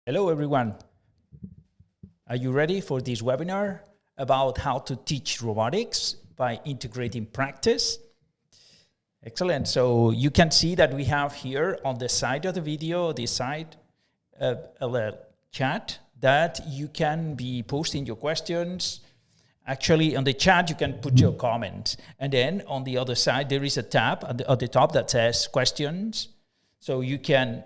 Hello, everyone. Are you ready for this webinar about how to teach robotics by integrating practice? Excellent. So you can see that we have here on the side of the video, this side, a chat that you can be posting your questions. Actually, on the chat, you can put your comments. And then on the other side, there is a tab at the top that says questions. So you can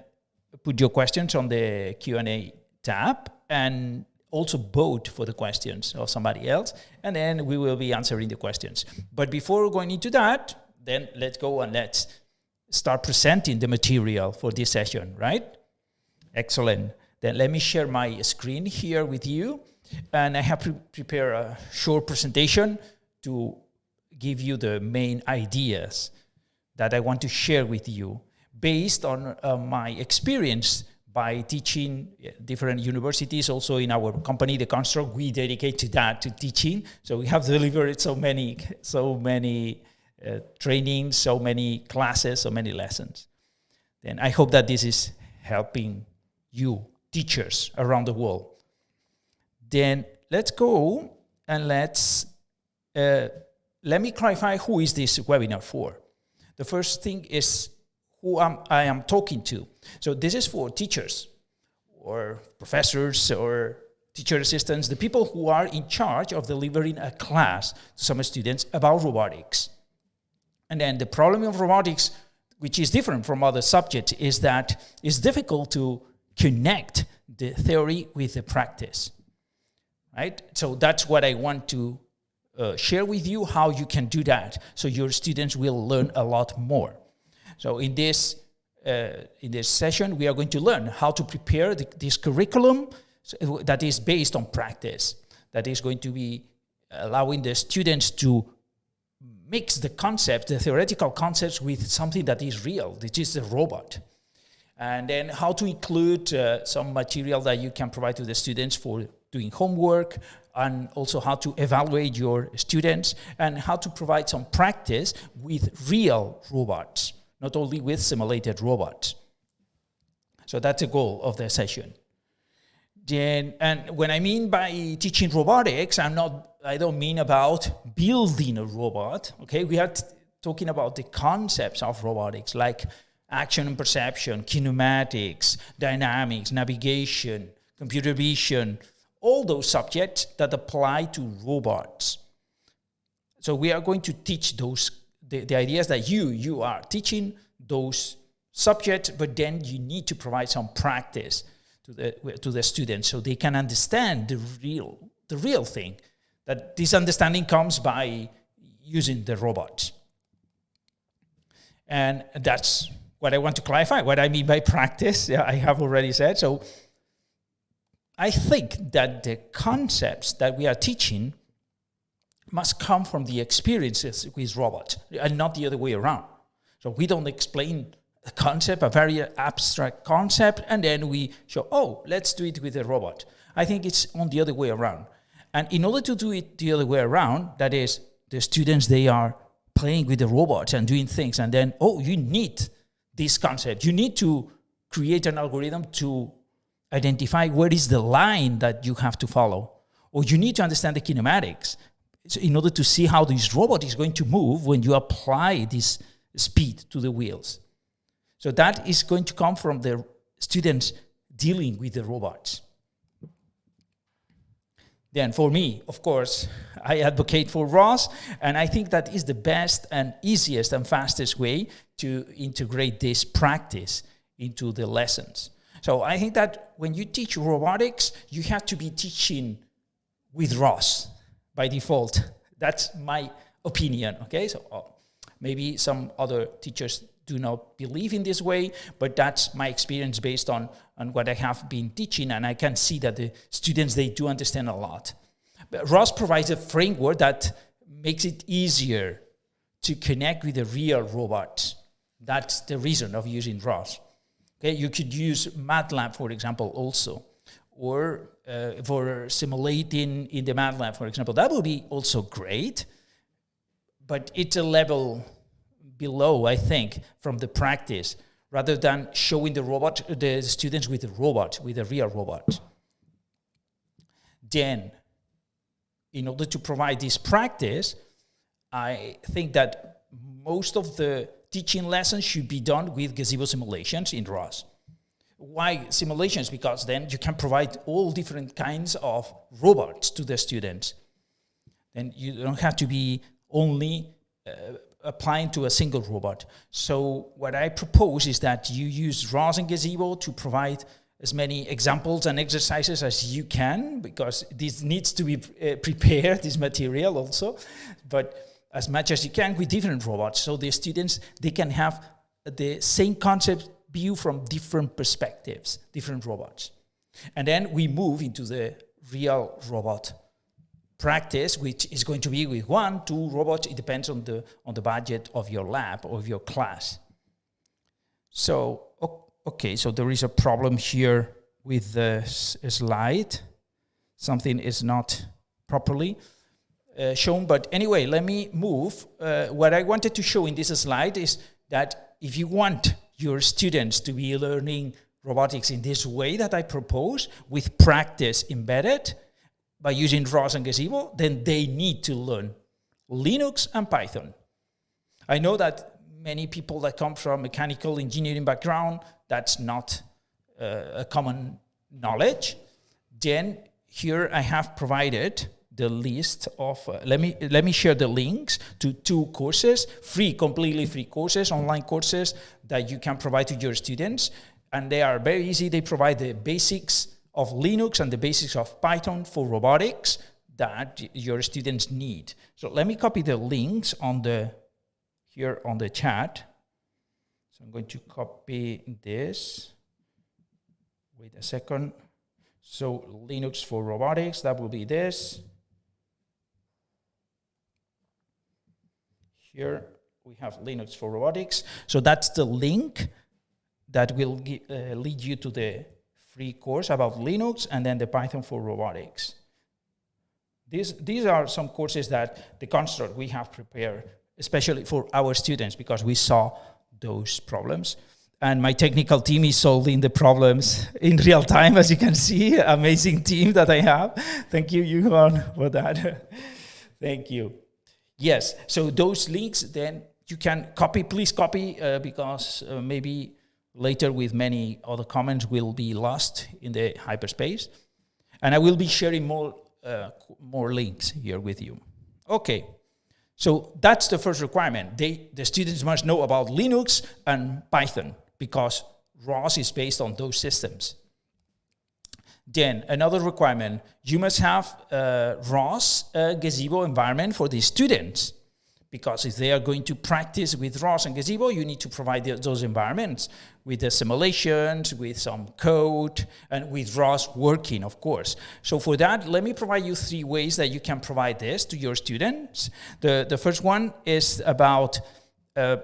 put your questions on the Q&A tab and also vote for the questions of somebody else. And then we will be answering the questions. But before going into that, then let's go and let's start presenting the material for this session, right? Excellent. Then let me share my screen here with you. And I have prepared a short presentation to give you the main ideas that I want to share with you based on my experience by teaching different universities. Also in our company, The Construct, we dedicate to that, to teaching. So we have delivered so many trainings, so many classes, so many lessons. Then I hope that this is helping you, teachers around the world. Then let's go and let me clarify who is this webinar for. The first thing is who I am talking to. So this is for teachers or professors or teacher assistants, the people who are in charge of delivering a class to some students about robotics. And then the problem of robotics, which is different from other subjects, is that it's difficult to connect the theory with the practice, right? So that's what I want to share with you, how you can do that, so your students will learn a lot more. So in this session, we are going to learn how to prepare this curriculum that is based on practice, that is going to be allowing the students to mix the concepts, the theoretical concepts, with something that is real, which is the robot. And then how to include some material that you can provide to the students for doing homework, and also how to evaluate your students, and how to provide some practice with real robots, not only with simulated robots. So that's the goal of the session. Then, and when I mean by teaching robotics, I don't mean about building a robot. Okay, we are talking about the concepts of robotics, like action and perception, kinematics, dynamics, navigation, computer vision, all those subjects that apply to robots. So we are going to teach those, the ideas that you are teaching those subjects, but then you need to provide some practice to the students so they can understand the real thing. That this understanding comes by using the robots. And that's what I want to clarify, what I mean by practice. Yeah, I have already said. So I think that the concepts that we are teaching must come from the experiences with robots and not the other way around. So we don't explain a concept, a very abstract concept, and then we show, oh, let's do it with a robot. I think it's on the other way around. And in order to do it the other way around, that is, the students, they are playing with the robots and doing things, and then, oh, you need this concept. You need to create an algorithm to identify where is the line that you have to follow. Or you need to understand the kinematics in order to see how this robot is going to move when you apply this speed to the wheels. So that is going to come from the students dealing with the robots. Then for me, of course, I advocate for ROS, and I think that is the best and easiest and fastest way to integrate this practice into the lessons. So I think that when you teach robotics, you have to be teaching with ROS by default. That's my opinion, okay? So maybe some other teachers do not believe in this way, but that's my experience based on what I have been teaching, and I can see that the students, they do understand a lot. But ROS provides a framework that makes it easier to connect with the real robots. That's the reason of using ROS. Okay, you could use MATLAB, for example, also, or for simulating in the MATLAB, for example. That would be also great, but it's a level below, I think, from the practice. rather than showing the students with a real robot. Then, in order to provide this practice, I think that most of the teaching lessons should be done with gazebo simulations in ROS. Why simulations? Because then you can provide all different kinds of robots to the students. Then you don't have to be only applying to a single robot. So what I propose is that you use ROS and gazebo to provide as many examples and exercises as you can, because this needs to be prepared, this material also, but as much as you can with different robots, so the students, they can have the same concept view from different perspectives, different robots. And then we move into the real robot practice, which is going to be with 1, 2 robots. It depends on the budget of your lab or of your class. So, okay, so there is a problem here with the slide. Something is not properly shown, but anyway, let me move. What I wanted to show in this slide is that if you want your students to be learning robotics in this way that I propose, with practice embedded by using ROS and gazebo, then they need to learn Linux and Python. I know that many people that come from mechanical engineering background, that's not a common knowledge. Then here I have provided the list of, let me share the links to 2 courses, completely free courses, online courses that you can provide to your students. And they are very easy. They provide the basics of Linux and the basics of Python for robotics that your students need. So let me copy the links here on the chat. So I'm going to copy this. Wait a second. So Linux for robotics, that will be this. Here we have Linux for robotics. So that's the link that will lead you to the free course about Linux and then the Python for robotics. These are some courses that the construct we have prepared, especially for our students, because we saw those problems. And my technical team is solving the problems in real time, as you can see. Amazing team that I have. Thank you, Johan, for that. Thank you. Yes, so those links, then you can copy, please copy, because maybe later with many other comments will be lost in the hyperspace. And I will be sharing more links here with you. Okay, so that's the first requirement. The students must know about Linux and Python, because ROS is based on those systems. Then another requirement, you must have ROS gazebo environment for the students, because if they are going to practice with ROS and gazebo, you need to provide those environments with the simulations, with some code, and with ROS working, of course. So for that, let me provide you 3 ways that you can provide this to your students. The first one is about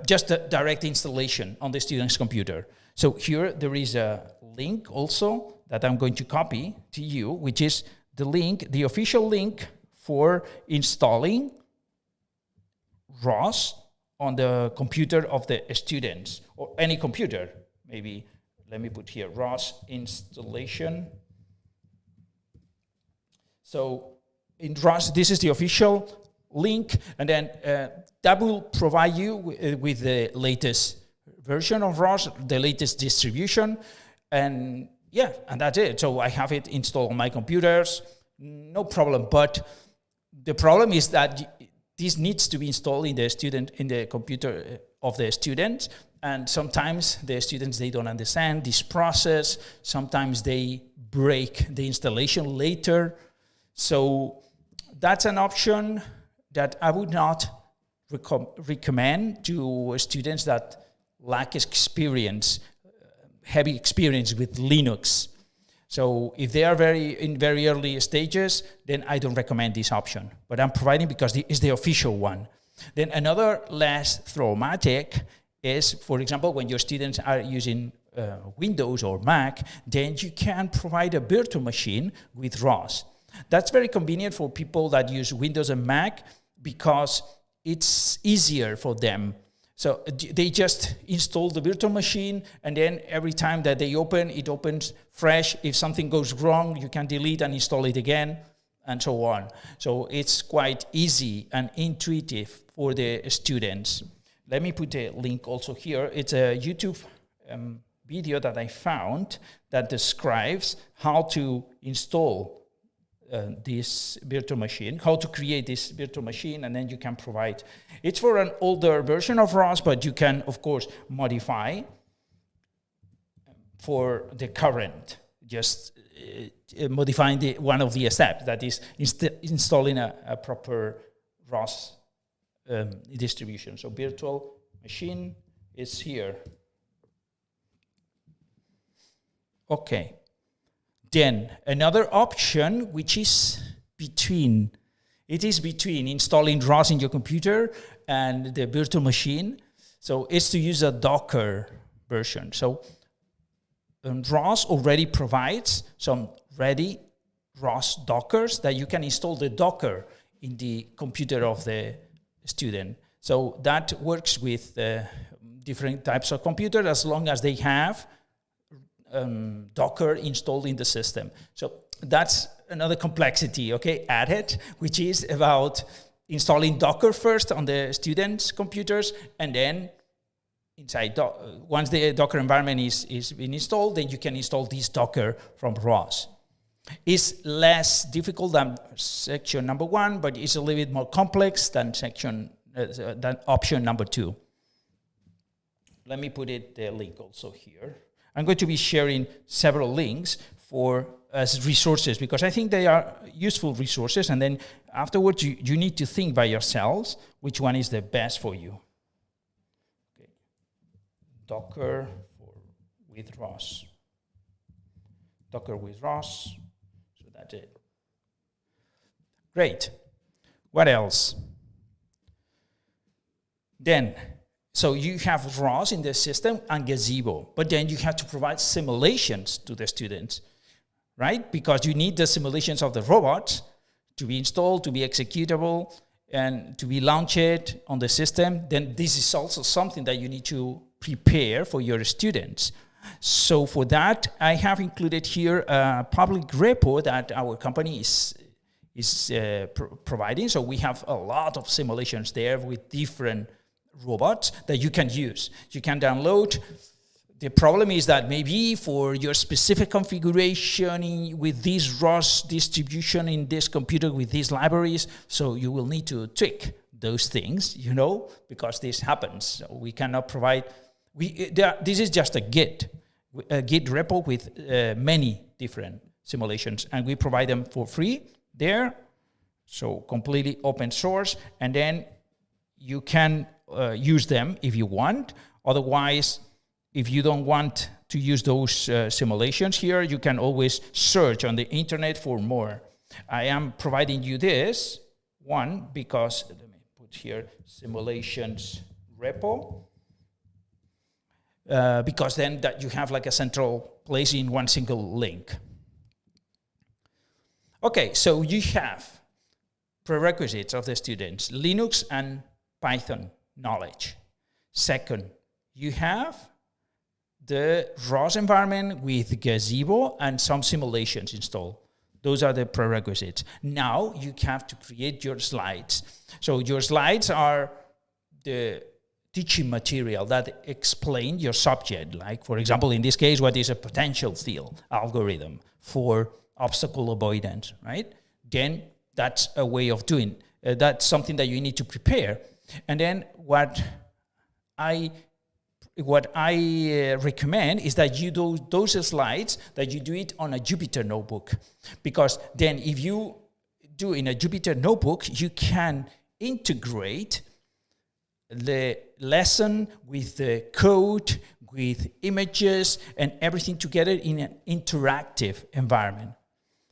just a direct installation on the student's computer. So here there is a link also that I'm going to copy to you, which is the official link for installing ROS on the computer of the students, or any computer. Maybe, let me put here, ROS installation. So in ROS, this is the official link, and then that will provide you with the latest version of ROS, the latest distribution, and yeah, and that's it. So I have it installed on my computers, no problem. But the problem is that this needs to be installed in the computer of the student, and sometimes the students, they don't understand this process. Sometimes they break the installation later. So that's an option that I would not recommend to students that lack experience, heavy experience with Linux. So if they are in very early stages, then I don't recommend this option. But I'm providing because it's the official one. Then another less traumatic is, for example, when your students are using Windows or Mac, then you can provide a virtual machine with ROS. That's very convenient for people that use Windows and Mac because it's easier for them. So they just install the virtual machine, and then every time that they open, it opens fresh. If something goes wrong, you can delete and install it again, and so on. So it's quite easy and intuitive for the students. Let me put a link also here. It's a YouTube video that I found that describes how to install this virtual machine, how to create this virtual machine, and then you can provide. It's for an older version of ROS, but you can, of course, modify for the current, just modifying one of the steps, that is installing a proper ROS distribution. So virtual machine is here. Okay. Then another option, which is between installing ROS in your computer and the virtual machine. So it's to use a Docker version. So ROS already provides some ready ROS Dockers that you can install the Docker in the computer of the student. So that works with different types of computers as long as they have Docker installed in the system. So that's another complexity, okay, added, which is about installing Docker first on the students' computers, and then inside once the Docker environment is been installed, then you can install this Docker from ROS. It's less difficult than section number 1, but it's a little bit more complex than option number 2. Let me put the link also here. I'm going to be sharing several links as resources, because I think they are useful resources, and then afterwards you need to think by yourselves which one is the best for you. Okay. Docker with ROS. Docker with ROS. So that's it. Great. What else? Then, so you have ROS in the system and Gazebo, but then you have to provide simulations to the students, right? Because you need the simulations of the robots to be installed, to be executable, and to be launched on the system. Then this is also something that you need to prepare for your students. So for that, I have included here a public repo that our company is providing. So we have a lot of simulations there with different robots that you can use. You can download. The problem is that maybe for your specific configuration with this ROS distribution in this computer with these libraries, so you will need to tweak those things, because this happens. So we cannot provide. This is just a Git repo with many different simulations, and we provide them for free there. So completely open source, and then you can use them if you want. Otherwise, if you don't want to use those simulations here, you can always search on the internet for more. I am providing you this one because, let me put here, simulations repo, because then that you have like a central place in one single link. Okay, so you have prerequisites of the students, Linux and Python knowledge. Second, you have the ROS environment with Gazebo and some simulations installed. Those are the prerequisites. Now you have to create your slides. So your slides are the teaching material that explain your subject. Like, for example, in this case, what is a potential field algorithm for obstacle avoidance, right? Then that's a way of doing. That's something that you need to prepare. And then what I recommend is that you do those slides, that you do it on a Jupyter notebook. Because then if you do in a Jupyter notebook, you can integrate the lesson with the code, with images, and everything together in an interactive environment.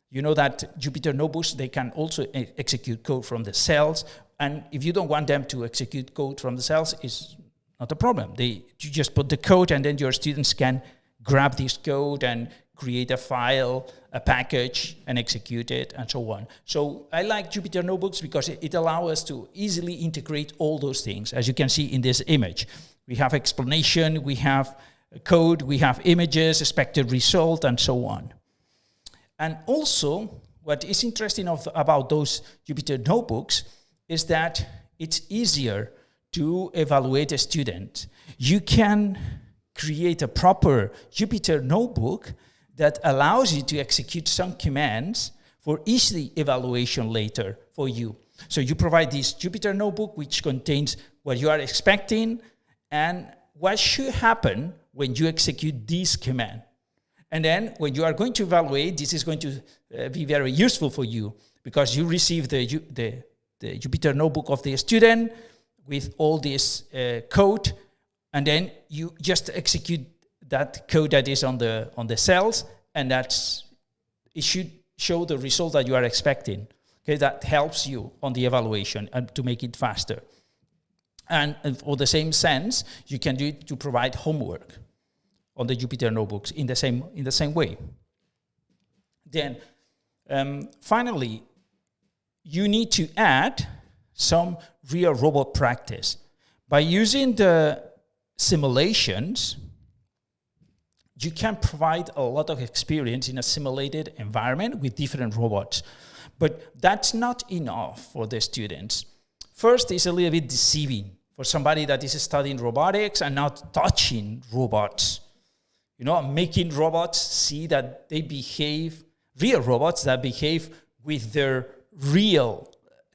You know that Jupyter notebooks, they can also execute code from the cells. And if you don't want them to execute code from the cells, it's not a problem. You just put the code, and then your students can grab this code and create a file, a package, and execute it, and so on. So I like Jupyter Notebooks because it allows us to easily integrate all those things. As you can see in this image, we have explanation, we have code, we have images, expected result, and so on. And also, what is interesting about those Jupyter Notebooks is that it's easier to evaluate a student. You can create a proper Jupyter Notebook that allows you to execute some commands for easy evaluation later for you. So you provide this Jupyter Notebook, which contains what you are expecting and what should happen when you execute this command. And then when you are going to evaluate, this is going to be very useful for you because you receive the Jupyter Notebook of the student with all this code, and then you just execute that code that is on the cells, and it should show the result that you are expecting. Okay, that helps you on the evaluation and to make it faster. And for the same sense, you can do it to provide homework on the Jupyter Notebooks in the same way. Then finally, you need to add some real robot practice. By using the simulations, you can provide a lot of experience in a simulated environment with different robots. But that's not enough for the students. First, it's a little bit deceiving for somebody that is studying robotics and not touching robots. You know, making robots see that they behave, real robots that behave with their real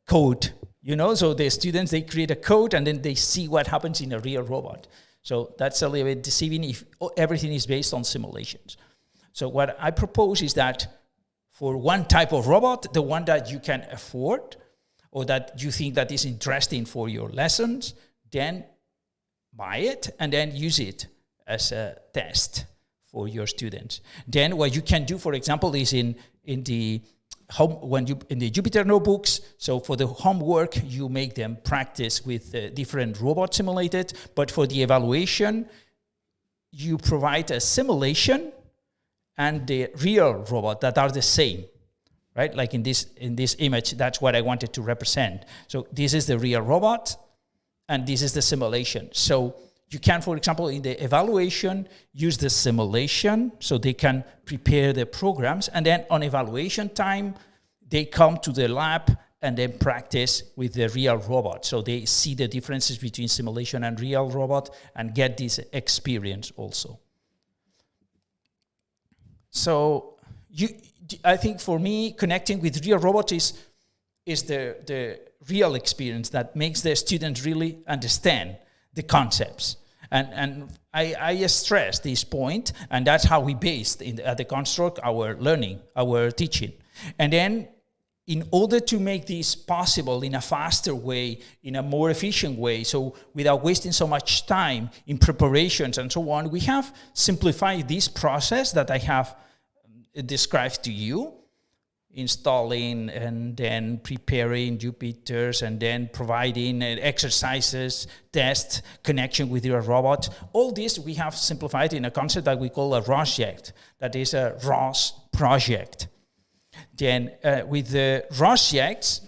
code. You know, so the students, they create a code and then they see what happens in a real robot. So that's a little bit deceiving if everything is based on simulations. So what I propose is that for one type of robot, the one that you can afford or that you think that is interesting for your lessons, then buy it and then use it as a test for your students. Then what you can do, for example, is in the Jupyter Notebooks, so for the homework, you make them practice with different robots simulated, but for the evaluation, you provide a simulation and the real robot that are the same, right? Like in this image, that's what I wanted to represent. So this is the real robot, and this is the simulation. So you can, for example, in the evaluation, use the simulation so they can prepare the programs. And then on evaluation time, they come to the lab and then practice with the real robot. So they see the differences between simulation and real robot and get this experience also. So I think for me, connecting with real robots is the real experience that makes the students really understand the concepts. And I stress this point, and that's how we based at the construct our learning, our teaching. And then in order to make this possible in a faster way, in a more efficient way, so without wasting so much time in preparations and so on, we have simplified this process that I have described to you, installing and then preparing Jupyters and then providing exercises, tests, connection with your robot. All this we have simplified in a concept that we call a ROSJ, that is a ROS project. Then with the ROSJs,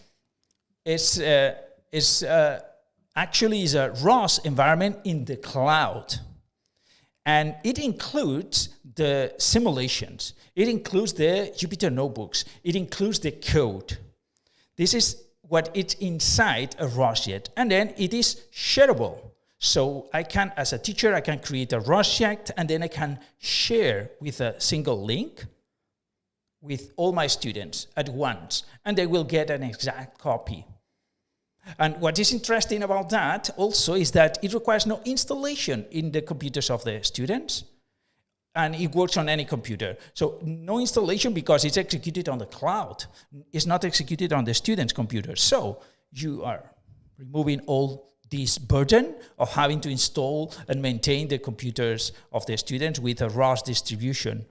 actually is a ROS environment in the cloud. And it includes the simulations. It includes the Jupyter Notebooks. It includes the code. This is what it's inside a ROSJ. And then it is shareable. So I can, as a teacher, I can create a ROSJ and then I can share with a single link with all my students at once. And they will get an exact copy. And what is interesting about that also is that it requires no installation in the computers of the students, and it works on any computer. So no installation because it's executed on the cloud. It's not executed on the student's computer. So you are removing all this burden of having to install and maintain the computers of the students with a ROS distribution.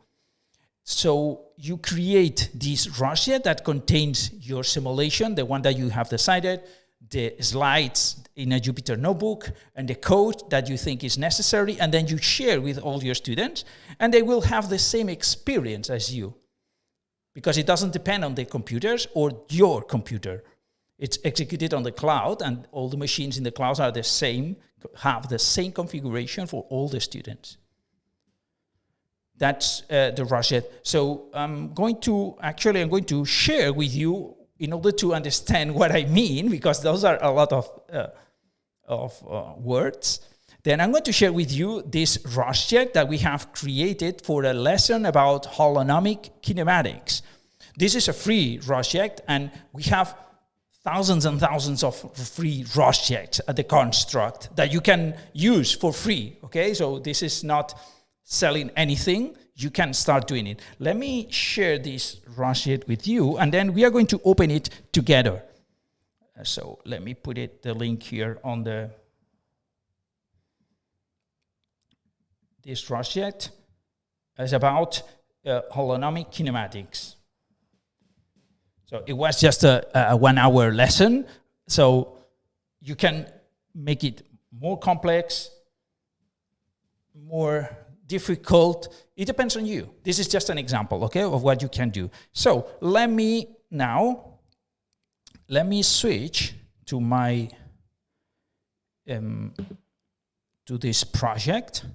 So you create this ROSJ that contains your simulation, the one that you have decided, the slides in a Jupyter notebook and the code that you think is necessary, and then you share with all your students, and they will have the same experience as you, because it doesn't depend on the computers or your computer. It's executed on the cloud, and all the machines in the cloud are the same, have the same configuration for all the students. That's the ROSJ. So I'm going to share with you in order to understand what I mean, because those are a lot of words. Then I'm going to share with you this ROSJ that we have created for a lesson about holonomic kinematics. This is a free ROSJ, and we have thousands and thousands of free ROSJs at the construct that you can use for free, okay? So this is not selling anything. You can start doing it. Let me share this ROSJ with you, and then we are going to open it together. So let me put the link here on this ROSJ. It's about holonomic kinematics. So it was just a 1 hour lesson. So you can make it more complex, more difficult. It depends on you. This is just an example, okay, of what you can do. So let me switch to my to this project.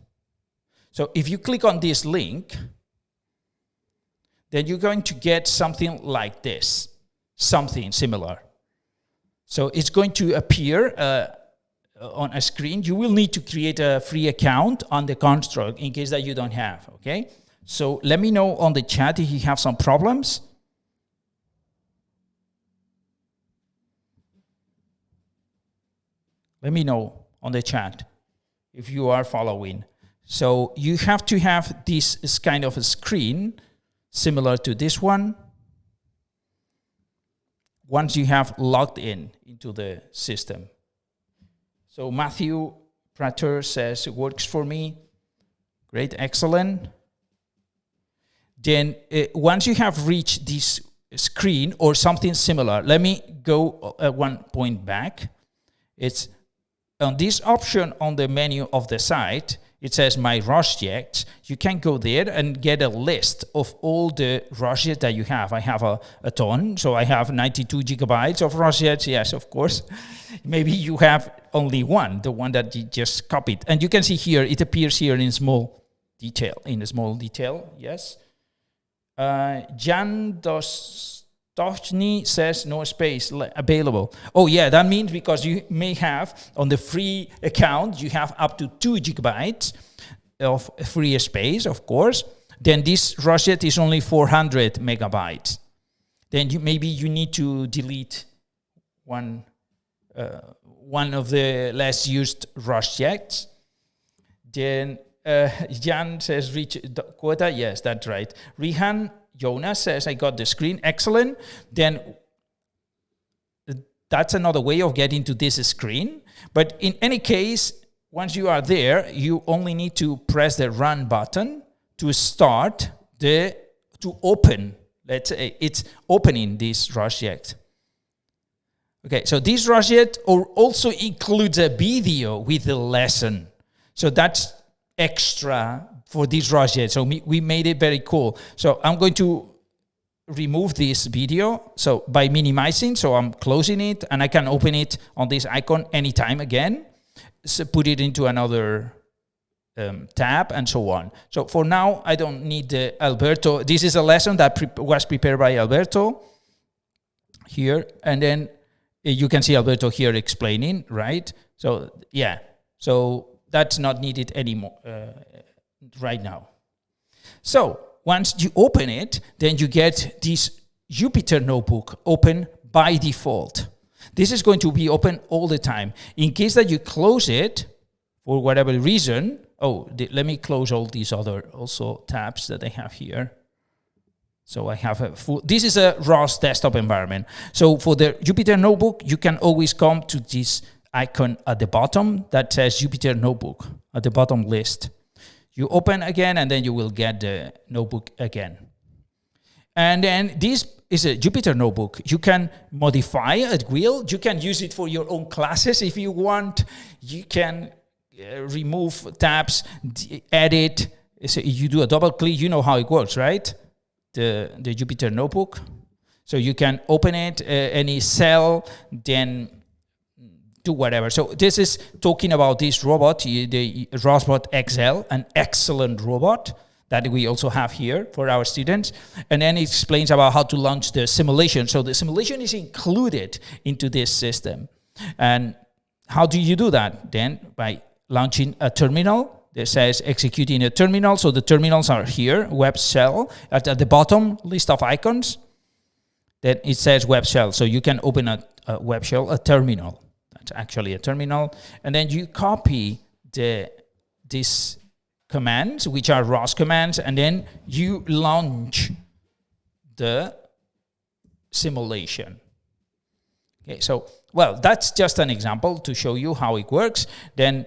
So if you click on this link, then you're going to get something like this, something similar. So it's going to appear on a screen. You will need to create a free account on the construct in case that you don't have, okay? So let me know on the chat if you have some problems. Let me know on the chat if you are following. So you have to have this kind of a screen similar to this one once you have logged into the system. So Matthew Prater says, it works for me. Great, excellent. Then once you have reached this screen or something similar, let me go 1 point back. It's on this option on the menu of the site. It says My ROSJs. You can go there and get a list of all the ROSJs that you have. I have a ton, so I have 92 gigabytes of ROSJs. Yes, of course. Maybe you have only one, the one that you just copied. And you can see here, it appears here in small detail, yes. Jan Dostochny says no space available. Oh yeah, that means because you may have, on the free account, you have up to 2 gigabytes of free space, of course. Then this ROSJ is only 400 megabytes. Then maybe you need to delete one of the less used ROSJs. Then Jan says reach the quota. Yes, that's right. Rihan Jonas says, I got the screen. Excellent. Then that's another way of getting to this screen. But in any case, once you are there, you only need to press the run button to start to open. Let's say it's opening this ROSJ. Okay, so this ROSJ also includes a video with the lesson. So that's extra for this ROSJ. So we made it very cool. So I'm going to remove this video. So by minimizing, so I'm closing it, and I can open it on this icon anytime again. So put it into another tab and so on. So for now, I don't need the Alberto. This is a lesson that was prepared by Alberto here. And then you can see Alberto here explaining, right? So yeah, so that's not needed anymore right now. So once you open it, then you get this Jupyter notebook open by default. This is going to be open all the time. In case that you close it for whatever reason, let me close all these other also tabs that I have here. So I have a full, this is a ROS desktop environment. So for the Jupyter notebook, you can always come to this icon at the bottom that says Jupyter notebook at the bottom list. You open again, and then you will get the notebook again. And then this is a Jupyter notebook. You can modify at will. You can use it for your own classes if you want. You can remove tabs, edit. So you do a double click. You know how it works, right? The Jupyter notebook. So you can open it, any cell, then do whatever. So this is talking about this robot, the Robot XL, an excellent robot that we also have here for our students. And then it explains about how to launch the simulation. So the simulation is included into this system. And how do you do that? Then by launching a terminal that says executing a terminal. So the terminals are here, web shell, at the bottom list of icons. Then it says web shell. So you can open a web shell, a terminal. That's actually a terminal. And then you copy these commands, which are ROS commands, and then you launch the simulation. Okay, so, well, that's just an example to show you how it works. Then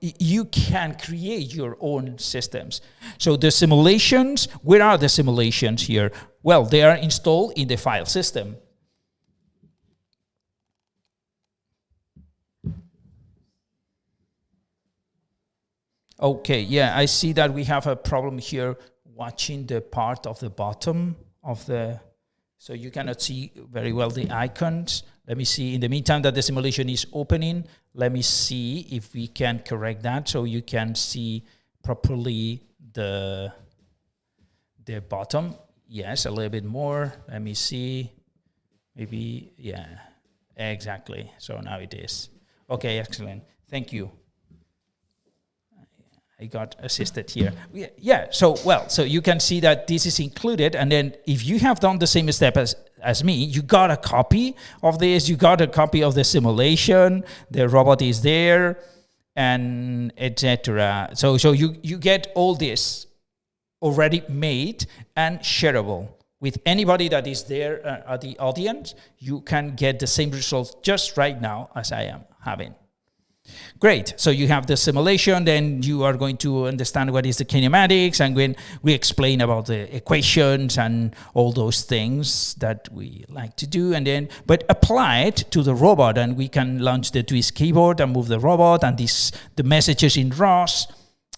you can create your own systems. So the simulations, where are the simulations here? Well, they are installed in the file system. Okay, yeah, I see that we have a problem here watching the part of the bottom of the, so you cannot see very well the icons. Let me see, in the meantime that the simulation is opening, let me see if we can correct that so you can see properly the bottom. Yes, a little bit more. Let me see. Maybe, yeah, exactly. So now it is. Okay, excellent. Thank you. I got assisted here. Yeah, so you can see that this is included. And then if you have done the same step as me, you got a copy of this, you got a copy of the simulation, the robot is there, and etc. So you get all this already made and shareable with anybody that is there at the audience. You can get the same results just right now as I am having. Great. So you have the simulation, then you are going to understand what is the kinematics, and when we explain about the equations and all those things that we like to do, and then but apply it to the robot, and we can launch the twist keyboard and move the robot and the messages in ROS.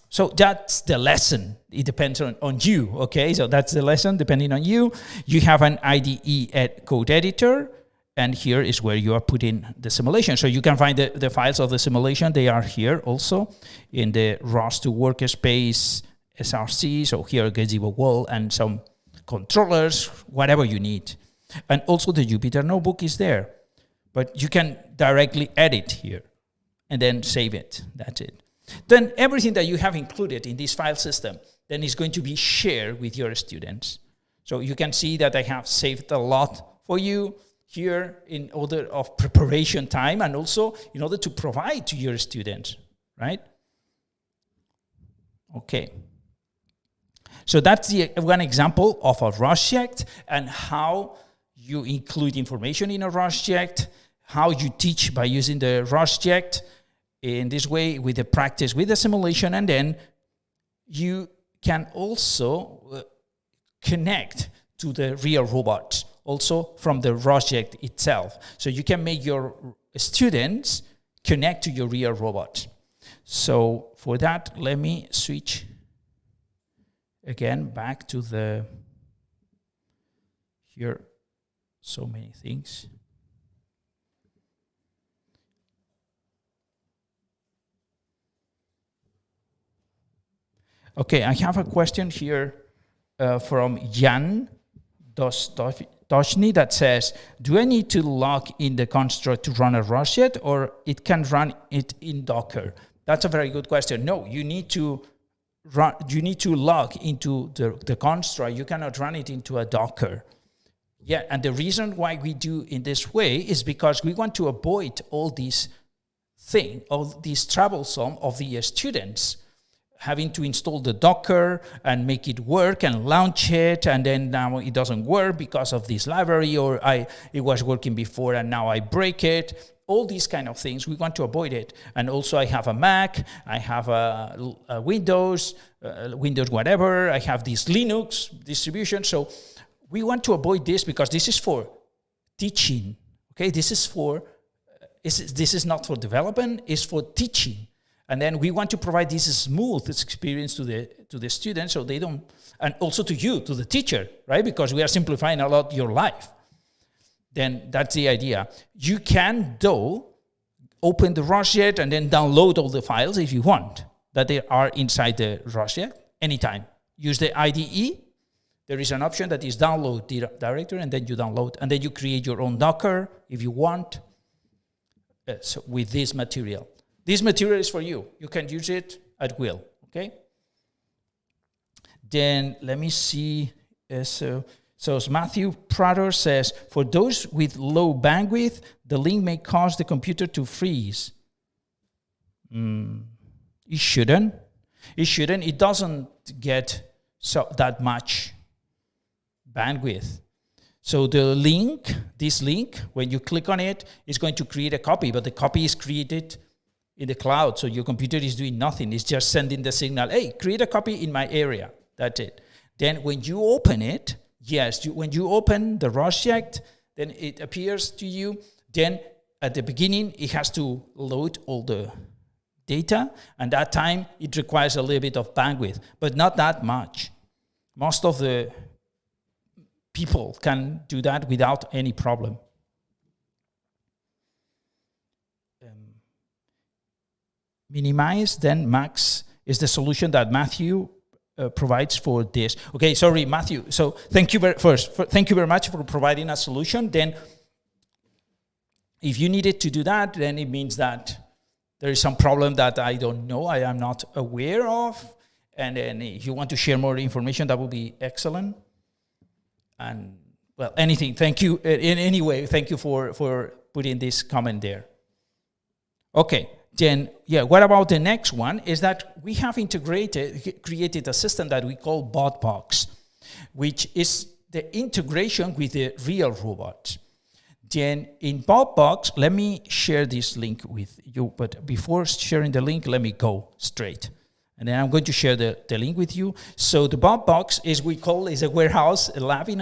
So that's the lesson. It depends on you, okay? So that's the lesson depending on you. You have an IDE code editor. And here is where you are putting the simulation. So you can find the files of the simulation. They are here also in the ROS2 workspace SRC. So here a gazebo wall and some controllers, whatever you need. And also the Jupyter notebook is there. But you can directly edit here and then save it. That's it. Then everything that you have included in this file system then is going to be shared with your students. So you can see that I have saved a lot for you here in order of preparation time and also in order to provide to your students, right? Okay. So that's one example of a ROSject and how you include information in a ROSject, how you teach by using the ROSject in this way with the practice, with the simulation, and then you can also connect to the real robots. Also from the ROSject itself. So you can make your students connect to your real robot. So for that, let me switch again back to the, here, so many things. Okay, I have a question here from Jan Doshny that says, do I need to log in the construct to run a ROSject, or it can run it in Docker? That's a very good question. No, you need to log into the construct. You cannot run it into a Docker. Yeah, and the reason why we do in this way is because we want to avoid all these troublesome of the students having to install the Docker and make it work and launch it, and then now it doesn't work because of this library, or it was working before and now I break it. All these kind of things, we want to avoid it. And also I have a Mac, I have a Windows whatever, I have this Linux distribution. So we want to avoid this because this is for teaching. Okay, this is not for development, it's for teaching. And then we want to provide this smooth experience to the students, so they don't, and also to you, to the teacher, right? Because we are simplifying a lot your life. Then that's the idea. You can, though, open the ROSJ and then download all the files if you want that they are inside the ROSJ anytime. Use the IDE. There is an option that is download directory, and then you download, and then you create your own Docker if you want. So with this material. This material is for you. You can use it at will, okay? Then let me see. So Matthew Prater says, for those with low bandwidth, the link may cause the computer to freeze. It shouldn't. It shouldn't. It doesn't get that much bandwidth. So the link, this link, when you click on it, is going to create a copy, but the copy is created in the cloud, so your computer is doing nothing. It's just sending the signal, hey, create a copy in my area. That's it. Then when you open it, when you open the ROSJ, then it appears to you. Then at the beginning, it has to load all the data, and that time, it requires a little bit of bandwidth, but not that much. Most of the people can do that without any problem. Minimize, then max is the solution that Matthew provides for this. Okay, sorry, Matthew. So thank you thank you very much for providing a solution. Then if you needed to do that, then it means that there is some problem that I don't know, I am not aware of. And then if you want to share more information, that would be excellent. And well, anything, thank you. In any way, thank you for putting this comment there. Okay, then, what about the next one is that we have created a system that we call botbox, which is the integration with the real robot. Then in botbox, let me share this link with you, but before sharing the link, let me go straight. And then I'm going to share the link with you. So the botbox is a warehouse, a lab in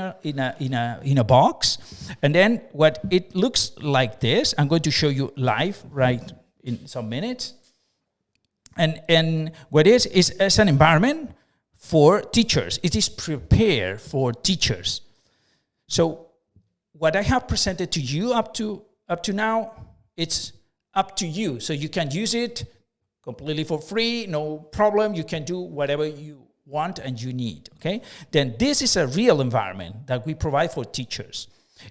a box. And then what it looks like this, I'm going to show you live right in some minutes. And what it is an environment for teachers. It is prepared for teachers. So what I have presented to you up to now, it's up to you. So you can use it completely for free, no problem. You can do whatever you want and you need, okay? Then this is a real environment that we provide for teachers.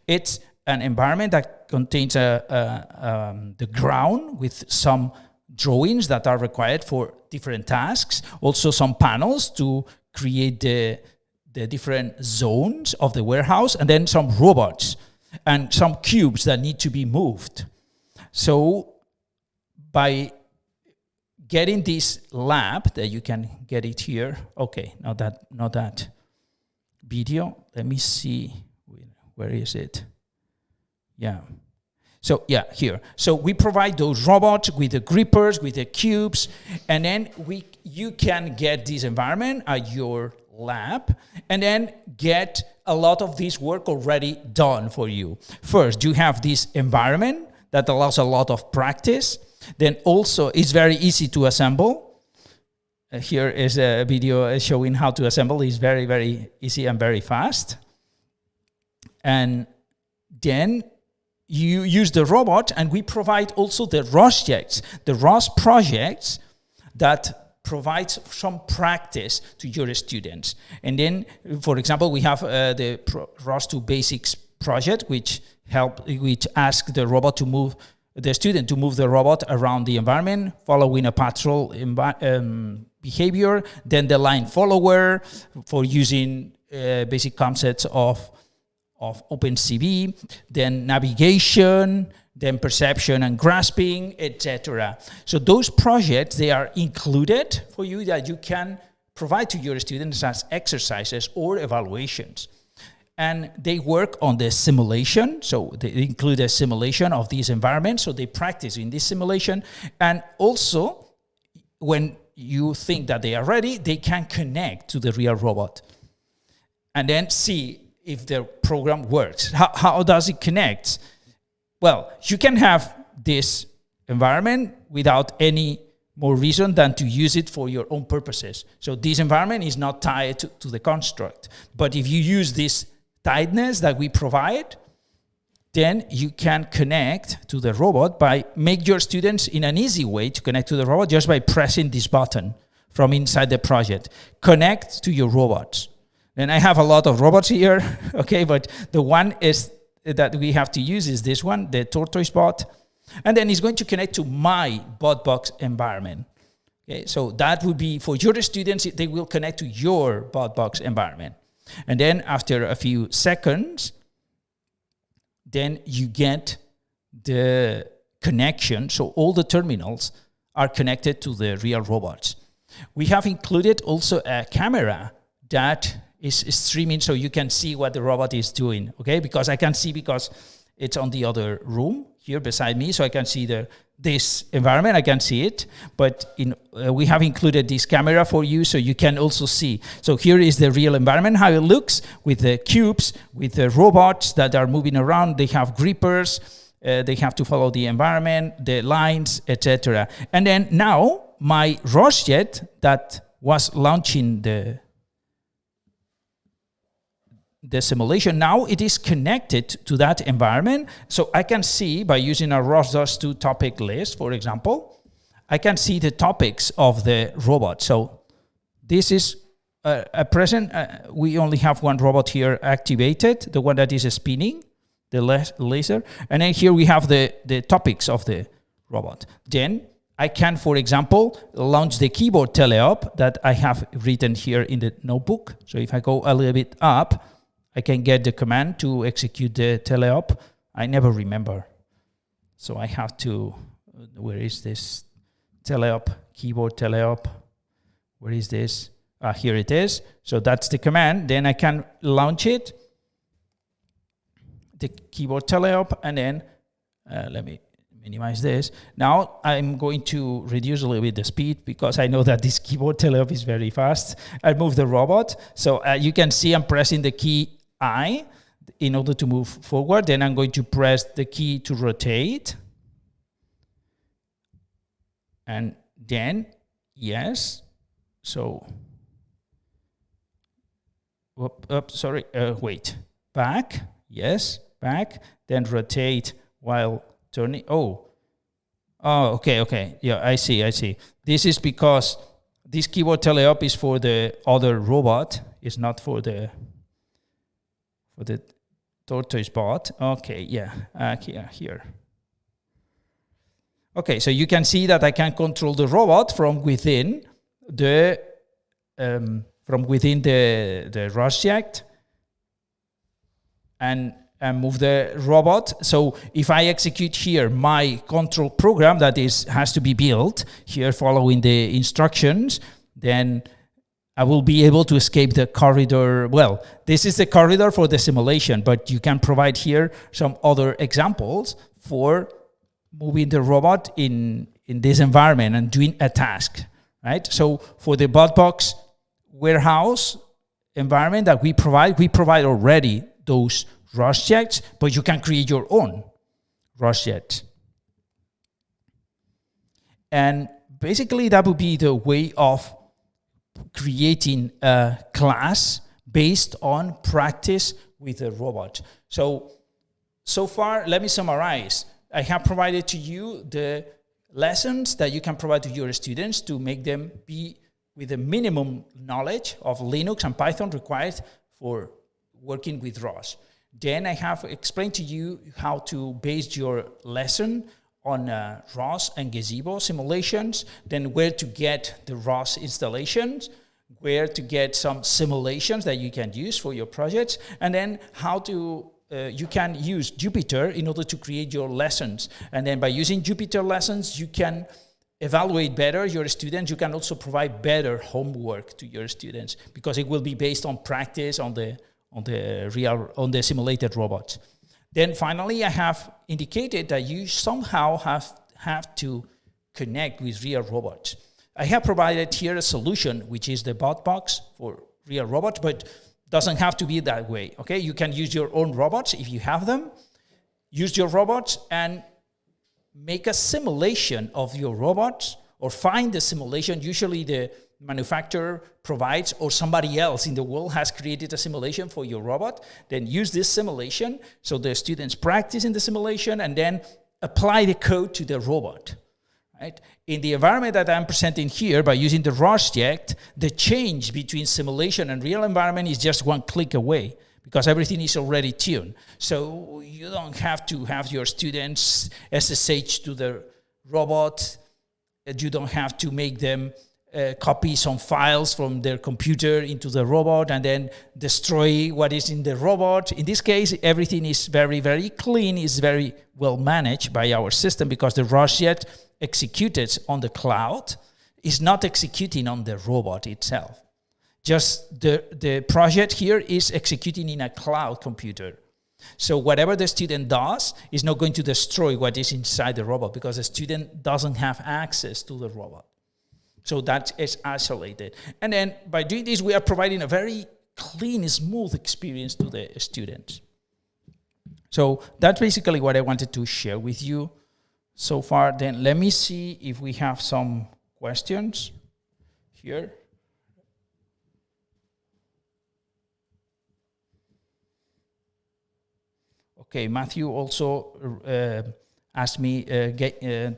It's an environment that contains the ground with some drawings that are required for different tasks, also some panels to create the different zones of the warehouse, and then some robots and some cubes that need to be moved. So by getting this lab, that you can get it here. Okay, not that video. Let me see, where is it? Yeah. So here. So we provide those robots with the grippers, with the cubes, and then you can get this environment at your lab, and then get a lot of this work already done for you. First, you have this environment that allows a lot of practice. Then also, it's very easy to assemble. Here is a video showing how to assemble. It's very, very easy and very fast. And then you use the robot, and we provide also the ROSJs, the ROS projects that provides some practice to your students. And then, for example, we have the ROS2 Basics project, which asks the robot to move the student to move the robot around the environment, following a patrol behavior, then the line follower for using basic concepts of OpenCV, then navigation, then perception and grasping, etc. So those projects, they are included for you that you can provide to your students as exercises or evaluations. And they work on the simulation, so they include a simulation of these environments, so they practice in this simulation. And also, when you think that they are ready, they can connect to the real robot and then see if the program works. How does it connect? Well, you can have this environment without any more reason than to use it for your own purposes. So this environment is not tied to the construct. But if you use this tiedness that we provide, then you can connect to the robot by make your students in an easy way to connect to the robot just by pressing this button from inside the project. Connect to your robots. And I have a lot of robots here, okay, but the one is that we have to use is this one, the tortoise bot. And then it's going to connect to my botbox environment. Okay, so that would be for your students, they will connect to your botbox environment. And then after a few seconds, then you get the connection. So all the terminals are connected to the real robots. We have included also a camera that is streaming so you can see what the robot is doing, okay? Because I can see because it's on the other room here beside me, so I can see this environment, I can see it, but we have included this camera for you so you can also see. So here is the real environment, how it looks with the cubes, with the robots that are moving around. They have grippers, they have to follow the environment, the lines, etc. And then now my ROSJ that was launching the simulation, now it is connected to that environment. So I can see by using a ROSJ2 topic list, for example, I can see the topics of the robot. So this is a present, we only have one robot here activated, the one that is spinning, the laser. And then here we have the topics of the robot. Then I can, for example, launch the keyboard teleop that I have written here in the notebook. So if I go a little bit up, I can get the command to execute the teleop. I never remember. So I have to, where is this teleop, keyboard teleop? Where is this? Here it is. So that's the command. Then I can launch it, the keyboard teleop, and then let me minimize this. Now I'm going to reduce a little bit the speed because I know that this keyboard teleop is very fast. I move the robot. So you can see I'm pressing the key I in order to move forward. Then I'm going to press the key to rotate. And then, yes. So, wait. Back, yes, back. Then rotate while turning. Oh, okay. Yeah, I see. This is because this keyboard teleop is for the other robot. It's not for the tortoise bot. Okay, yeah, here. Okay, so you can see that I can control the robot from within the ROSJ and move the robot. So if I execute here my control program that has to be built here following the instructions, then I will be able to escape the corridor. Well, this is the corridor for the simulation, but you can provide here some other examples for moving the robot in this environment and doing a task, right? So for the botbox warehouse environment that we provide already those ROSJs, but you can create your own ROSJs. And basically that would be the way of creating a class based on practice with a robot. So far, let me summarize. I have provided to you the lessons that you can provide to your students to make them be with the minimum knowledge of Linux and Python required for working with ROS. Then I have explained to you how to base your lesson on ROS and Gazebo simulations, then where to get the ROS installations, where to get some simulations that you can use for your projects, and then how to you can use Jupyter in order to create your lessons. And then by using Jupyter lessons, you can evaluate better your students. You can also provide better homework to your students because it will be based on practice on the simulated robots. Then finally, I have indicated that you somehow have to connect with real robots. I have provided here a solution, which is the botbox for real robots, but doesn't have to be that way, okay? You can use your own robots if you have them. Use your robots and make a simulation of your robots, or find the simulation. Usually the manufacturer provides, or somebody else in the world has created a simulation for your robot. Then use this simulation so the students practice in the simulation and then apply the code to the robot. Right? In the environment that I'm presenting here, by using the ROSJ, the change between simulation and real environment is just one click away, because everything is already tuned. So you don't have to have your students SSH to the robot. You don't have to make them copy some files from their computer into the robot and then destroy what is in the robot. In this case, everything is very, very clean, is very well managed by our system, because the ROSJ executed on the cloud is not executing on the robot itself. Just the project here is executing in a cloud computer. So whatever the student does is not going to destroy what is inside the robot, because the student doesn't have access to the robot. So that is isolated. And then by doing this, we are providing a very clean, smooth experience to the students. So that's basically what I wanted to share with you so far. Then let me see if we have some questions here. Okay, Matthew also asked me,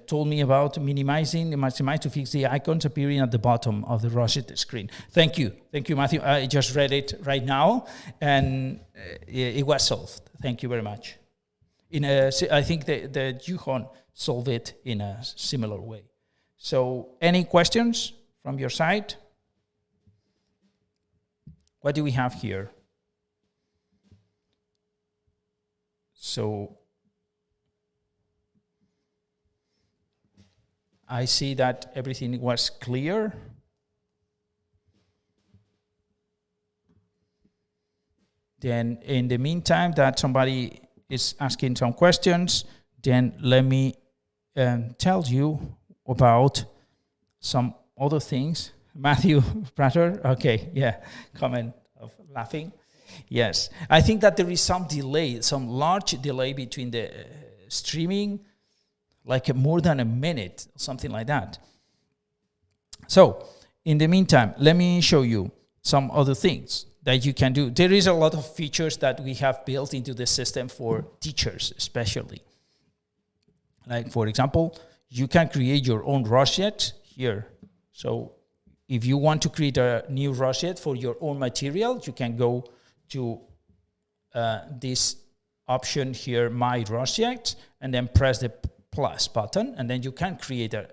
told me about maximize to fix the icons appearing at the bottom of the ROSJ screen. Thank you, Matthew. I just read it right now, and it was solved. Thank you very much. I think the Juhon solved it in a similar way. So, any questions from your side? What do we have here? So I see that everything was clear. Then in the meantime that somebody is asking some questions, then let me tell you about some other things. Matthew Prater, okay, yeah, comment of laughing. Yes, I think that there is some delay, some large delay between the streaming, like more than a minute, something like that. So, in the meantime, let me show you some other things that you can do. There is a lot of features that we have built into the system for teachers, especially. Like, for example, you can create your own ROSJ here. So, if you want to create a new ROSJ for your own material, you can go to this option here, My ROSJ, and then press the plus button, and then you can create a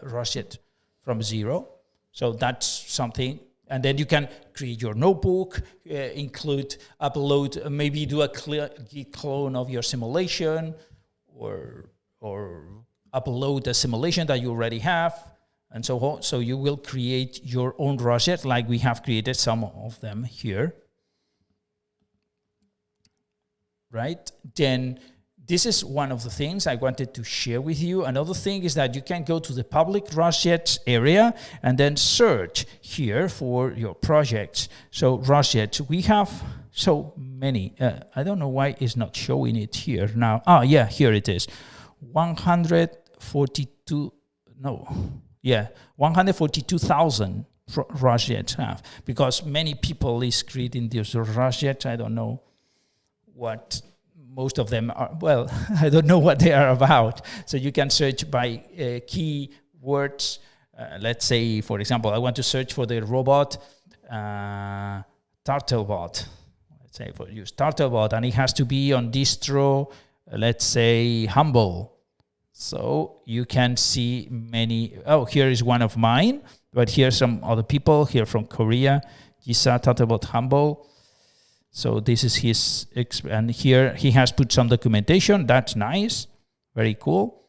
ROSJ from zero. So that's something. And then you can create your notebook, upload, maybe do a clone of your simulation, or upload a simulation that you already have, and so on. So you will create your own ROSJ, like we have created some of them here. Right? Then this is one of the things I wanted to share with you. Another thing is that you can go to the public ROSJ area and then search here for your projects. So ROSJ, we have so many. I don't know why it's not showing it here now. Oh, yeah, here it is. 142,000 ROSJ have, because many people is creating this ROSJ. I don't know what most of them are. Well, I don't know what they are about. So you can search by keywords. Let's say, for example, I want to search for the robot Turtlebot. Let's say for use Turtlebot, and it has to be on distro, let's say Humble. So you can see many. Oh, here is one of mine, but here's some other people here from Korea. Gisa Turtlebot Humble. So this is his, and here he has put some documentation. That's nice, very cool,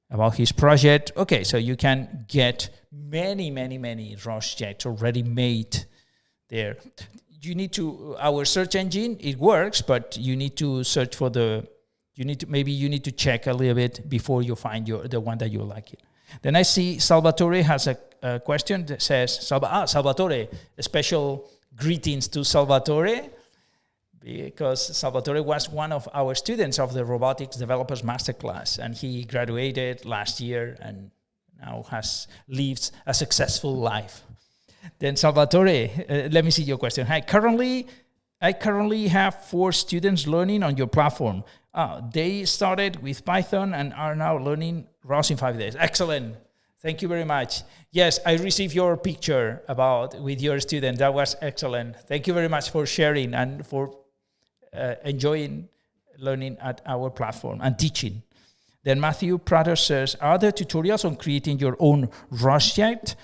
about his project. Okay, so you can get many ROSJs already made there. You need to, our search engine, it works, but you need to search for you need to check a little bit before you find the one that you like it. Then I see Salvatore has a question that says, Salvatore, a special greetings to Salvatore, because Salvatore was one of our students of the Robotics Developers Masterclass, and he graduated last year and now lives a successful life. Then Salvatore, let me see your question. Hi, I currently have 4 students learning on your platform. They started with Python and are now learning ROS in 5 days. Excellent. Thank you very much. Yes, I received your picture with your student. That was excellent. Thank you very much for sharing and for enjoying learning at our platform and teaching. Then Matthew Prater says, are there tutorials on creating your own ROSJ?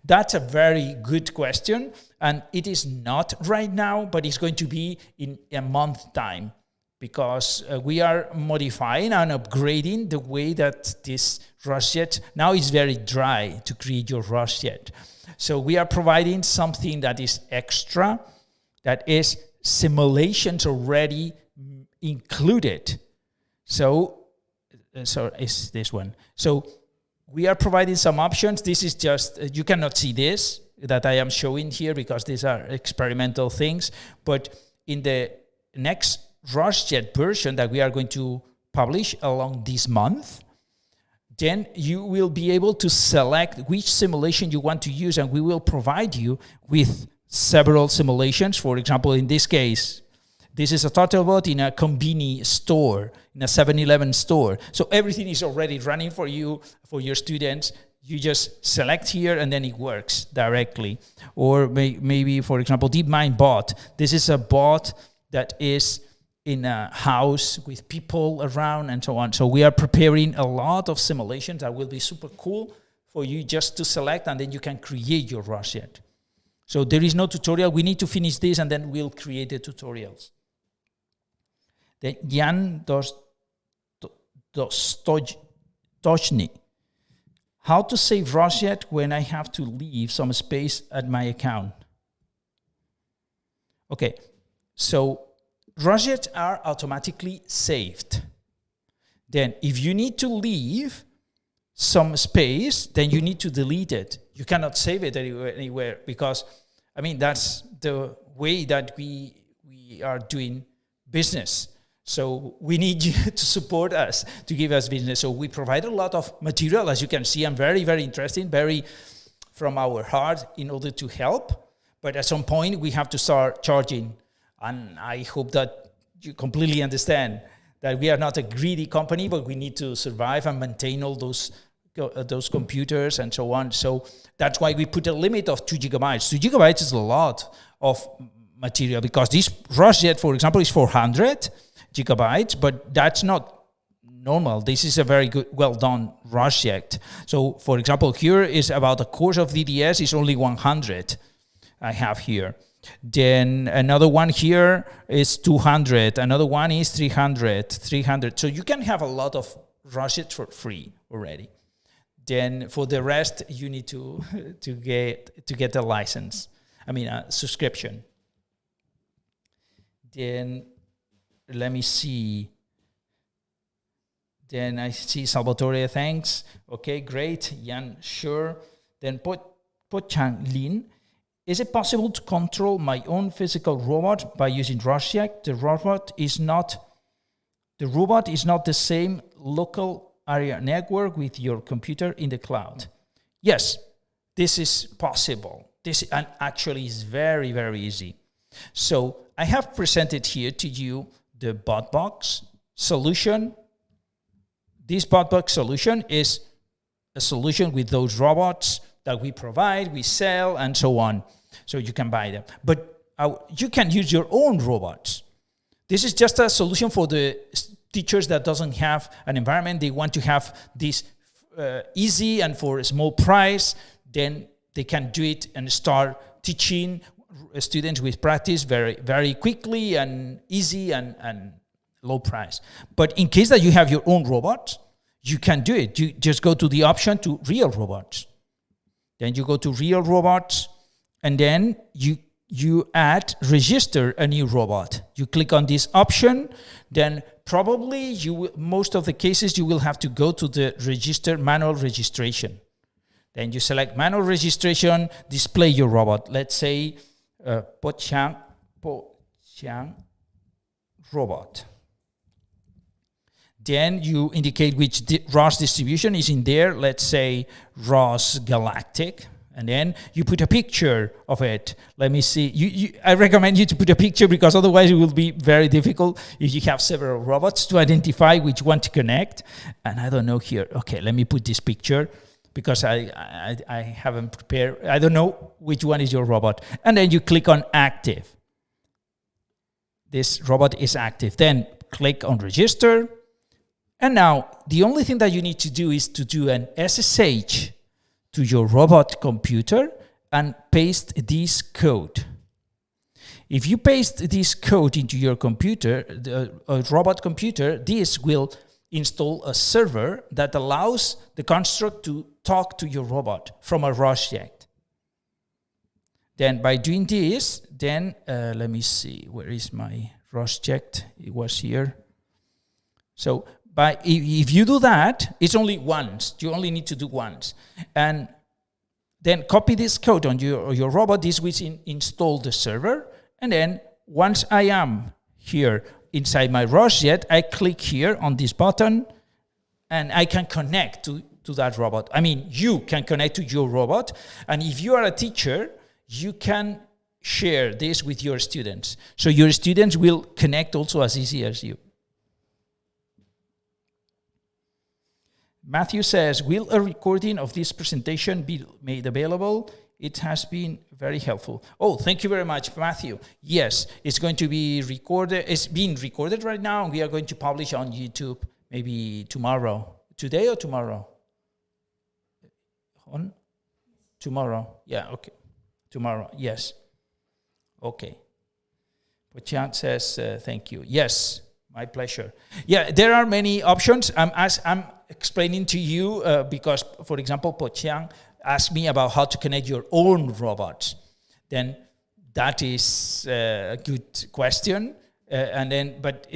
That's a very good question. And it is not right now, but it's going to be in a month's time, because we are modifying and upgrading the way that this ROSJ now is very dry to create your ROSJ. So we are providing something that is extra, that is simulations already included. So it's this one. So we are providing some options. This is just, you cannot see this that I am showing here because these are experimental things. But in the next ROSJ version that we are going to publish along this month, then you will be able to select which simulation you want to use, and we will provide you with several simulations. For example, in this case, this is a TotalBot in a Combini store, in a 7-Eleven store. So everything is already running for you, for your students. You just select here and then it works directly. Or maybe, for example, DeepMind bot. This is a bot that is in a house with people around and so on. So we are preparing a lot of simulations that will be super cool for you just to select, and then you can create your ROSJ. So there is no tutorial. We need to finish this and then we'll create the tutorials. Then Jan Dostojny. How to save ROSJ when I have to leave some space at my account? Okay, so ROSJ are automatically saved. Then if you need to leave some space, then you need to delete it. You cannot save it anywhere because, I mean, that's the way that we are doing business. So we need you to support us, to give us business. So we provide a lot of material, as you can see, and very, very interesting, very from our heart in order to help. But at some point, we have to start charging. And I hope that you completely understand that we are not a greedy company, but we need to survive and maintain all those computers and so on. So that's why we put a limit of 2 gigabytes. 2 gigabytes is a lot of material, because this ROSJ, for example, is 400 gigabytes, but that's not normal. This is a very good, well done ROSJ. So, for example, here is about a course of DDS is only 100 I have here. Then another one here is 200. Another one is 300. So you can have a lot of ROSJ for free already. Then for the rest, you need to get a license. I mean, a subscription. Then let me see. Then I see Salvatore, thanks. Okay, great. Jan, sure. Then Pochang Lin. Is it possible to control my own physical robot by using ROSJ? The robot is not the same local area network with your computer in the cloud. Yes, this is possible. This and actually is very, very easy. So I have presented here to you the botbox solution. This botbox solution is a solution with those robots that we provide, we sell, and so on. So you can buy them. But you can use your own robots. This is just a solution for the teachers that doesn't have an environment. They want to have this easy and for a small price. Then they can do it and start teaching students with practice very, very quickly and easy and low price. But in case that you have your own robots, you can do it. You just go to the option to real robots. Then you go to real robots, and then you register a new robot. You click on this option, then probably most of the cases you will have to go to the register manual registration. Then you select manual registration, display your robot. Let's say Pochang robot. Then you indicate which ROS distribution is in there. Let's say ROS Galactic. And then you put a picture of it. Let me see. I recommend you to put a picture because otherwise it will be very difficult if you have several robots to identify which one to connect. And I don't know here. Okay, let me put this picture because I haven't prepared. I don't know which one is your robot. And then you click on active. This robot is active. Then click on register. And now the only thing that you need to do is to do an SSH to your robot computer and paste this code. If you paste this code into your computer, a robot computer, this will install a server that allows the construct to talk to your robot from a ROSJ. Then by doing this, then let me see, where is my ROSJ? It was here. So if you do that, it's only once. You only need to do once. And then copy this code on your robot. This will install the server. And then once I am here inside my ROSJ, I click here on this button and I can connect to that robot. I mean, you can connect to your robot. And if you are a teacher, you can share this with your students. So your students will connect also as easy as you. Matthew says, will a recording of this presentation be made available? It has been very helpful. Oh, thank you very much, Matthew. Yes, it's going to be recorded. It's being recorded right now, and we are going to publish on YouTube maybe tomorrow. Today or tomorrow? On? Tomorrow. Yeah, okay. Tomorrow, yes. Okay. Pochang says, thank you. Yes, my pleasure. Yeah, there are many options. I'm explaining to you because, for example, Pochang asked me about how to connect your own robots. Then that is a good question. But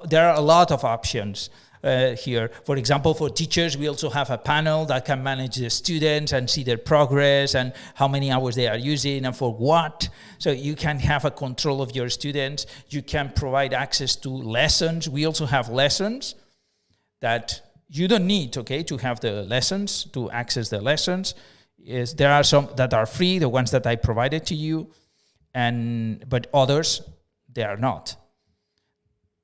there are a lot of options here. For example, for teachers, we also have a panel that can manage the students and see their progress and how many hours they are using and for what. So you can have a control of your students. You can provide access to lessons. We also have lessons that you don't need, okay, to have the lessons, to access the lessons. There are some that are free, the ones that I provided to you, but others, they are not.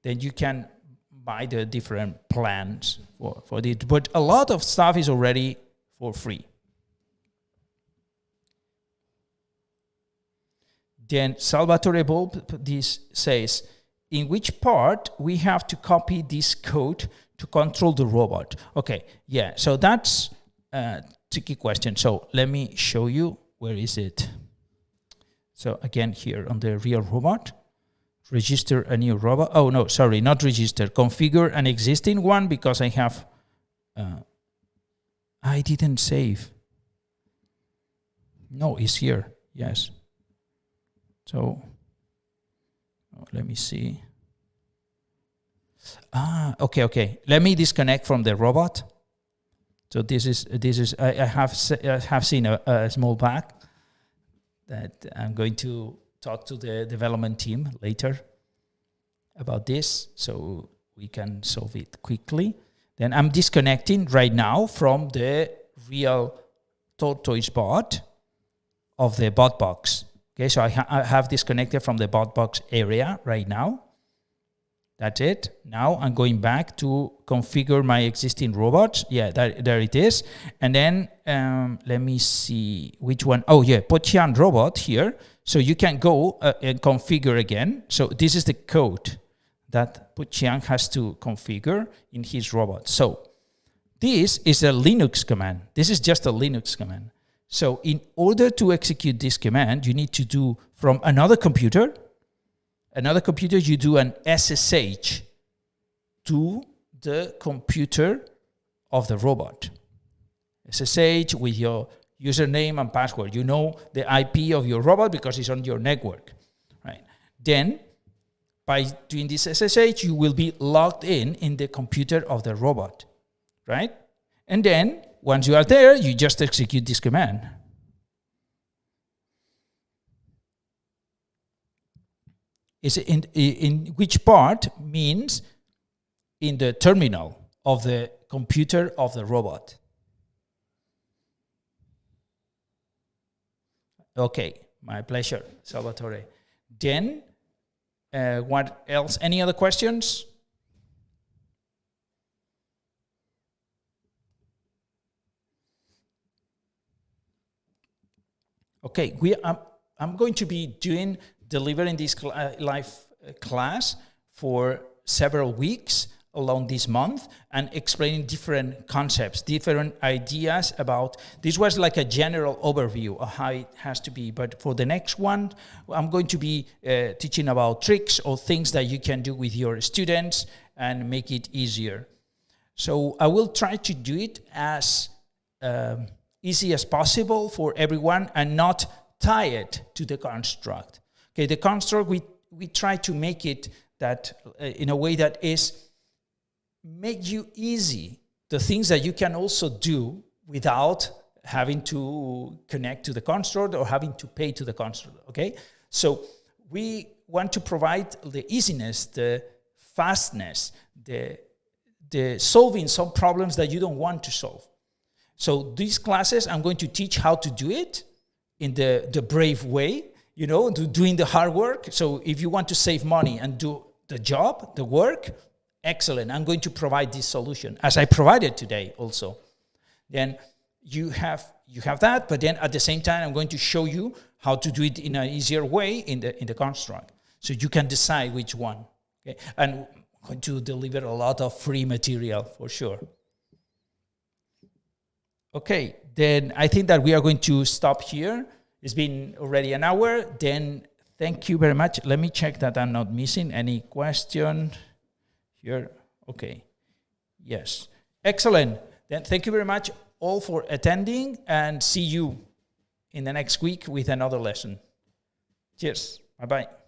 Then you can buy the different plans for this. But a lot of stuff is already for free. Then Salvatore Bulb this says, in which part we have to copy this code to control the robot? Okay, yeah, so that's a tricky question. So let me show you, where is it? So again, here on the real robot, register a new robot. Oh, no, sorry, not register. Configure an existing one because I have, I didn't save. No, it's here, yes. So let me see. Okay. Let me disconnect from the robot. So this is. I have seen a small bug that I'm going to talk to the development team later about this, so we can solve it quickly. Then I'm disconnecting right now from the real tortoise bot of the botbox. Okay, so I have disconnected from the botbox area right now. That's it. Now I'm going back to configure my existing robots. Yeah, there it is. And then let me see which one. Oh yeah, Pochang robot here. So you can go and configure again. So this is the code that Pochang has to configure in his robot. So this is a Linux command. This is just a Linux command. So in order to execute this command, you need to do from another computer, you do an SSH to the computer of the robot. SSH with your username and password. You know the IP of your robot because it's on your network, right? Then, by doing this SSH, you will be logged in the computer of the robot, right? And then, once you are there, you just execute this command. is in which part means in the terminal of the computer of the robot. Okay, my pleasure, Salvatore. Then, what else? Any other questions? Okay, I'm going to be delivering this live class for several weeks along this month and explaining different concepts, different ideas about, this was like a general overview of how it has to be, but for the next one, I'm going to be teaching about tricks or things that you can do with your students and make it easier. So I will try to do it as easy as possible for everyone and not tie it to the construct. Okay, the construct, we try to make it that in a way that make you easy, the things that you can also do without having to connect to the construct or having to pay to the construct, okay? So we want to provide the easiness, the fastness, the solving some problems that you don't want to solve. So these classes, I'm going to teach how to do it in the brave way, you know, doing the hard work. So if you want to save money and do the job, the work, excellent. I'm going to provide this solution as I provided today also. Then you have that, but then at the same time, I'm going to show you how to do it in an easier way in the construct. So you can decide which one. Okay? And I'm going to deliver a lot of free material for sure. Okay, then I think that we are going to stop here. It's been already an hour. Then thank you very much. Let me check that I'm not missing any question. Here, okay, yes, excellent. Then thank you very much all for attending and see you in the next week with another lesson. Cheers, bye-bye.